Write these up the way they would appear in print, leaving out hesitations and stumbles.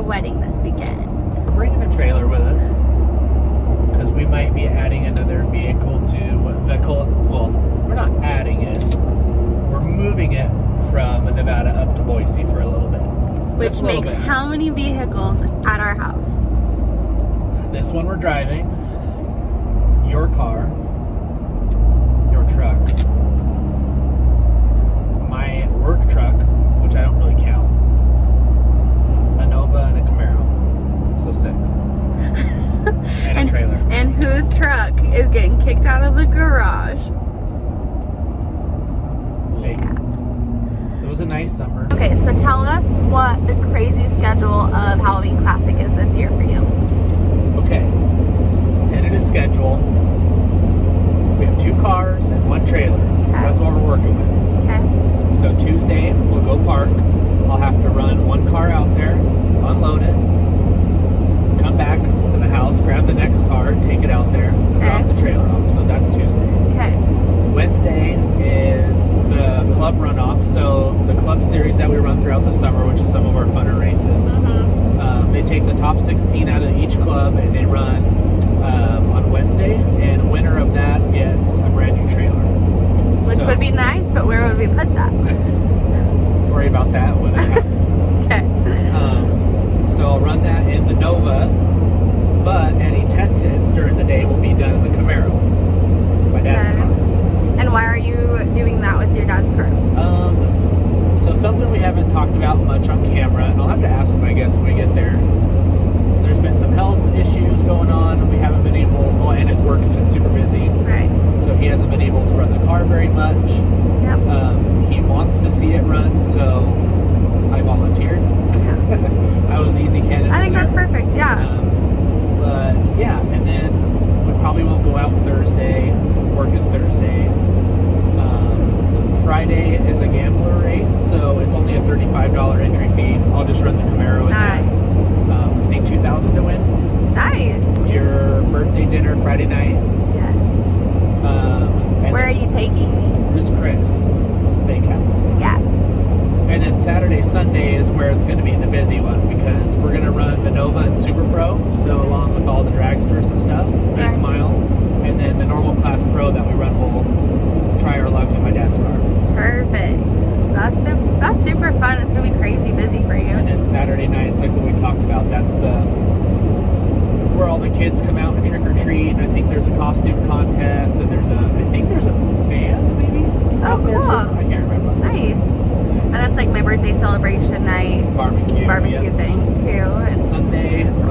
wedding this weekend. We're bringing a trailer with us because we might be adding another vehicle to well, we're not adding it. We're moving it from Nevada up to Boise for a little bit. Which makes how many vehicles at our house? This one we're driving, your car, your truck, my work truck, which I don't really count, a Nova and a Camaro, so 6. And a trailer. And whose truck is getting kicked out of the garage? Hey, Yeah. it was a nice summer. Okay, so tell us what the crazy schedule of Halloween Classic is this year for you. Okay, tentative schedule. We have 2 cars and 1 trailer. So that's what we're working with. Okay. So Tuesday, we'll go park. I'll have to run 1 car out there, unload it, come back to the house, grab the next car, take it out there, drop the trailer off. So that's Tuesday. Okay. Wednesday is the club runoff. So the club series that we run throughout the summer, which is some of our funner races. They take the top 16 out of each club and they run on Wednesday. And winner of that gets a brand new trailer. Which would be nice, but where would we put that? Worry about that when it happens. Okay. So I'll run that in the Nova, but any test hits during the day will be done in the Camaro, my dad's car. And why are you doing that with your dad's car? So something we haven't talked about much on camera, and I'll have to ask him, I guess, when we get there. There's been some health issues going on, and we haven't been able, and his work has been super busy. Right. So he hasn't been able to run the car very much. Yep. He wants to see it run, so I volunteered. I was the easy candidate. I think that's perfect, yeah. But yeah, and then we probably won't go out Thursday, working Thursday. Friday is a gambler race, so it's only a $35 entry fee. I'll just run the Camaro in that. I think $2,000 to win. Nice. Your birthday dinner Friday night. Yes. Where are you taking me? Ruth's Chris Steakhouse. Yeah. And then Saturday, Sunday is where it's going to be the busy one because we're going to run the Nova and Super Pro, so along with all the dragsters and stuff, 8th mile, and then the normal class Pro that we run will try our luck in my dad's car. Perfect. That's super fun. It's going to be crazy busy for you. And then Saturday nights, like what we talked about, that's where all the kids come out and trick or treat. And I think there's a costume contest, and I think there's a band maybe. Oh, cool. I can't remember. Nice. And that's like my birthday celebration night. Barbecue thing too.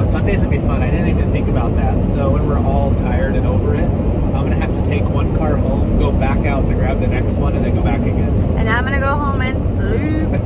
Sundays would be fun. I didn't even think about that. So when we're all tired and over it, I'm gonna have to take 1 car home, go back out to grab the next one, and then go back again. And I'm gonna go home and sleep.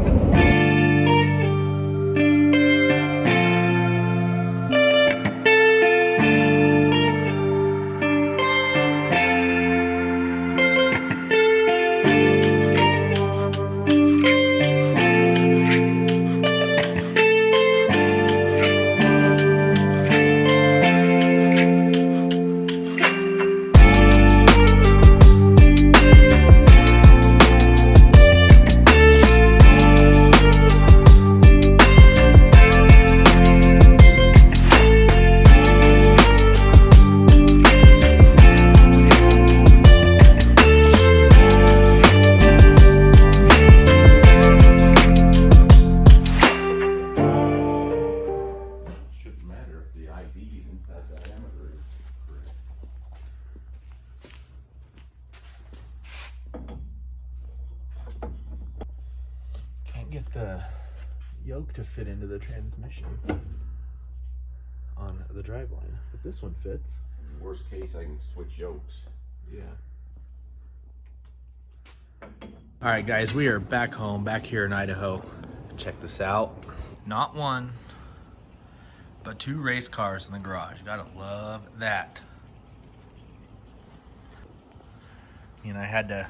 Get the yoke to fit into the transmission on the driveline, but this one fits. Worst case, I can switch yokes. Yeah. All right, guys, we are back home, back here in Idaho. Check this out. Not 1, but 2 race cars in the garage. Gotta love that. You know, I had to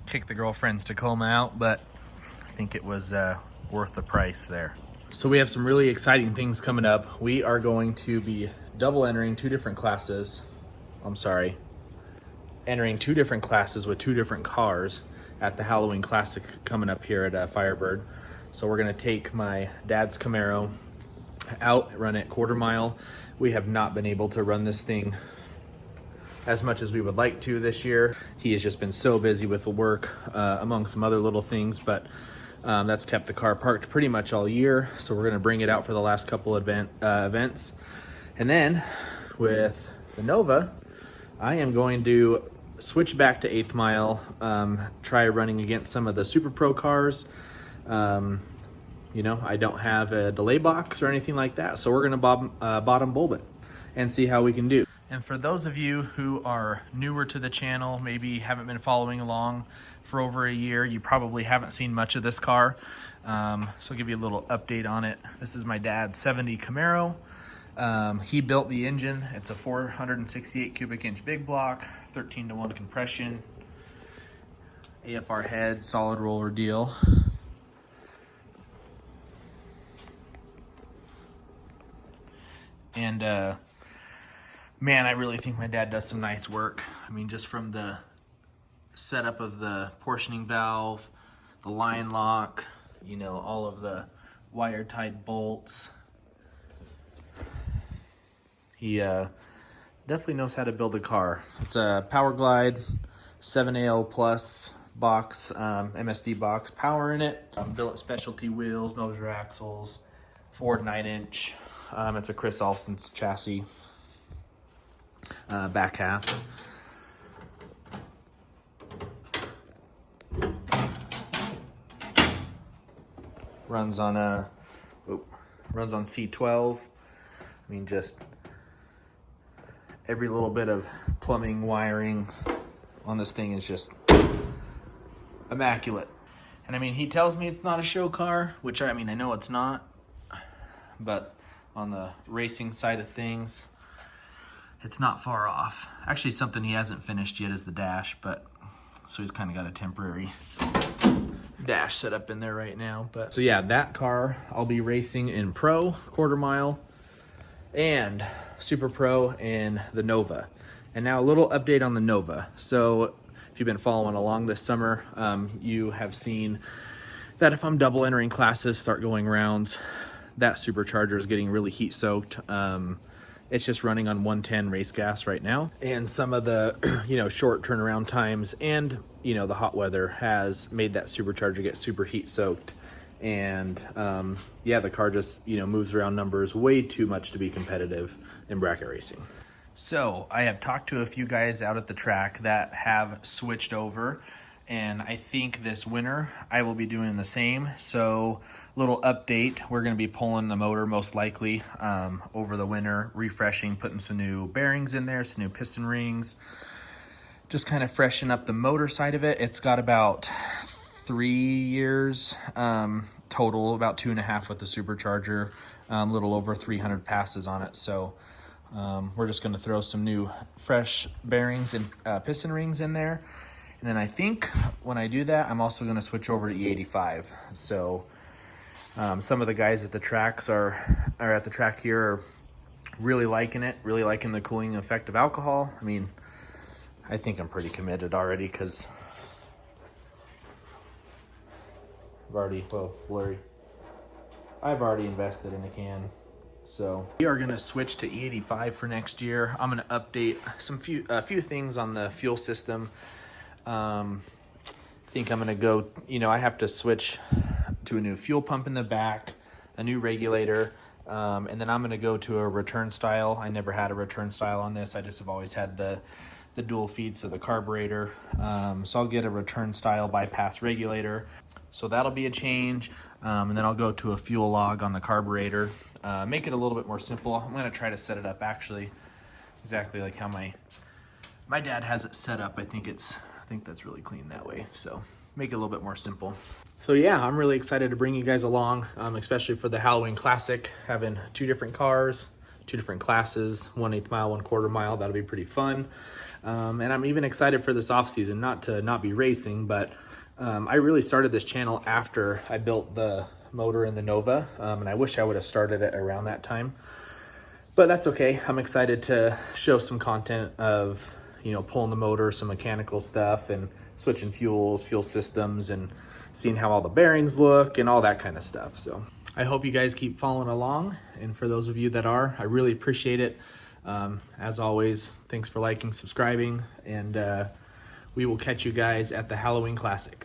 kick the girlfriend's Tacoma out, but I think it was worth the price there. So we have some really exciting things coming up. We are going to be double entering 2 different classes. Entering 2 different classes with 2 different cars at the Halloween Classic coming up here at Firebird. So we're gonna take my dad's Camaro out, run it quarter mile. We have not been able to run this thing as much as we would like to this year. He has just been so busy with the work, among some other little things, but that's kept the car parked pretty much all year. So we're gonna bring it out for the last couple events. And then with the Nova, I am going to switch back to 8th mile, try running against some of the Super Pro cars. You know, I don't have a delay box or anything like that, so we're gonna bottom bulb it and see how we can do. And for those of you who are newer to the channel, maybe haven't been following along for over a year, you probably haven't seen much of this car. So I'll give you a little update on it. This is my dad's 70 Camaro. He built the engine. It's a 468 cubic inch big block, 13:1 compression, AFR head, solid roller deal. And man, I really think my dad does some nice work. I mean, just from the setup of the portioning valve, the line lock, you know, all of the wire tied bolts. He definitely knows how to build a car. It's a Power Glide 7AL Plus box, MSD box, power in it. Billet specialty wheels, motor axles, Ford 9-inch. It's a Chris Olson's chassis, back half. Runs on C12. I mean, just every little bit of plumbing, wiring on this thing is just immaculate. And I mean, he tells me it's not a show car, which I mean, I know it's not, but on the racing side of things, it's not far off. Actually, something he hasn't finished yet is the dash, but so he's kind of got a temporary dash set up in there right now. But so yeah, that car I'll be racing in Pro, quarter mile, and Super Pro in the Nova. And now a little update on the Nova. So if you've been following along this summer, you have seen that if I'm double entering classes, start going rounds, that supercharger is getting really heat soaked. It's just running on 110 race gas right now. And some of the, you know, short turnaround times and, you know, the hot weather has made that supercharger get super heat soaked. And yeah, the car just, you know, moves around numbers way too much to be competitive in bracket racing. So I have talked to a few guys out at the track that have switched over, and I think this winter I will be doing the same. So little update, we're going to be pulling the motor most likely over the winter, refreshing, putting some new bearings in there, some new piston rings, just kind of freshen up the motor side of it. It's got about 3 years total, about 2.5 with the supercharger, a little over 300 passes on it. So we're just going to throw some new fresh bearings and piston rings in there. And then I think when I do that, I'm also going to switch over to E85. So some of the guys at the tracks are at the track here are really liking it, really liking the cooling effect of alcohol. I mean, I think I'm pretty committed already because I've already, well, blurry. I've already invested in a can. So we are going to switch to E85 for next year. I'm going to update a few things on the fuel system. Think I'm gonna go, you know, I have to switch to a new fuel pump in the back, a new regulator, and then I'm gonna go to a return style. I never had a return style on this. I just have always had the dual feeds to the carburetor. So I'll get a return style bypass regulator. So that'll be a change. And then I'll go to a fuel log on the carburetor, make it a little bit more simple. I'm gonna try to set it up actually exactly like how my dad has it set up. I think that's really clean that way. So make it a little bit more simple. So yeah, I'm really excited to bring you guys along, especially for the Halloween Classic, having 2 different cars, 2 different classes, 1 8th mile, 1 1/4 mile. That'll be pretty fun. And I'm even excited for this off season, not to not be racing, but I really started this channel after I built the motor in the Nova. And I wish I would have started it around that time, but that's okay. I'm excited to show some content of, you know, pulling the motor, some mechanical stuff, and switching fuels, fuel systems, and seeing how all the bearings look and all that kind of stuff. So I hope you guys keep following along, and for those of you that are, I really appreciate it. As always, thanks for liking, subscribing, and we will catch you guys at the Halloween Classic.